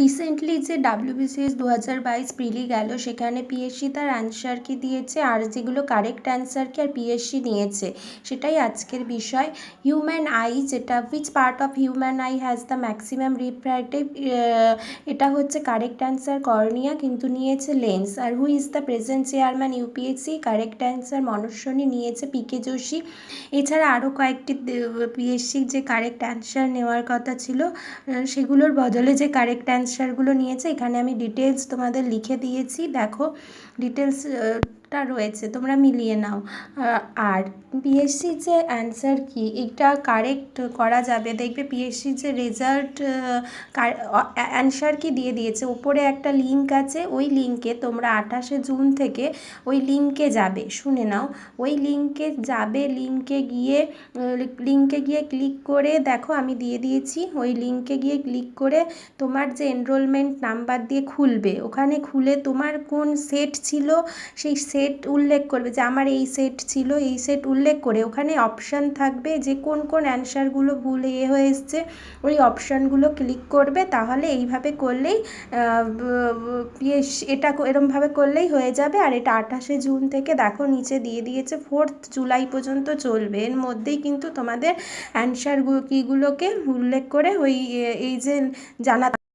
Recently যে WBCS 2022 প্রিলি গেল, সেখানে পিএসসি তার অ্যান্সার কি দিয়েছে আর যেগুলো কারেক্ট অ্যান্সার কি আর পিএসসি নিয়েছে, সেটাই আজকের বিষয়। হিউম্যান আই, যেটা which part of human eye has the maximum refractive, এটা হচ্ছে কারেক্ট অ্যান্সার কর্নিয়া, কিন্তু নিয়েছে লেন্স। আর who is the present chairman UPSC, correct answer মনস্বনী, নিয়েছে পিকে যোশী। এছাড়া আরও কয়েকটি পিএসসির যে কারেক্ট অ্যান্সার নেওয়ার কথা ছিল, সেগুলোর বদলে যে কারেক্ট অ্যান্সারগুলো নিয়েছে, এখানে আমি ডিটেলস তোমাদের লিখে দিয়েছি, দেখো ডিটেলসটা রয়েছে, তোমরা মিলিয়ে নাও। আর পিএসসি যে অ্যান্সার কি এটা কারেক্ট করা যাবে, দেখবে পিএসসি যে রেজাল্ট অ্যান্সার কি দিয়ে দিয়েছে, উপরে একটা লিঙ্ক আছে, ওই লিঙ্কে তোমরা 28শে জুন থেকে ওই লিঙ্কে যাবে, শুনে নাও। ওই লিঙ্কে যাবে, লিঙ্কে গিয়ে ক্লিক করে দেখো, আমি দিয়ে দিয়েছি, ওই লিঙ্কে গিয়ে ক্লিক করে তোমার যে এনরোলমেন্ট নাম্বার দিয়ে খুলবে, ওখানে খুলে তোমার কোন সেট ছিল সেই সেট উল্লেখ করবে, যে আমার এই সেট ছিল, এই সেট উল্লেখ করে ওখানে অপশান থাকবে যে কোন কোন অ্যান্সারগুলো ভুল হয়ে এসছে, ওই অপশানগুলো ক্লিক করবে। তাহলে এইভাবে করলেই এটা এরমভাবে করলেই হয়ে যাবে। আর এটা 28শে জুন থেকে দেখো নিচে দিয়ে দিয়েছে 4th জুলাই পর্যন্ত চলবে, এর মধ্যেই কিন্তু তোমাদের অ্যান্সার কিগুলোকে উল্লেখ করে ওই এই যে জানা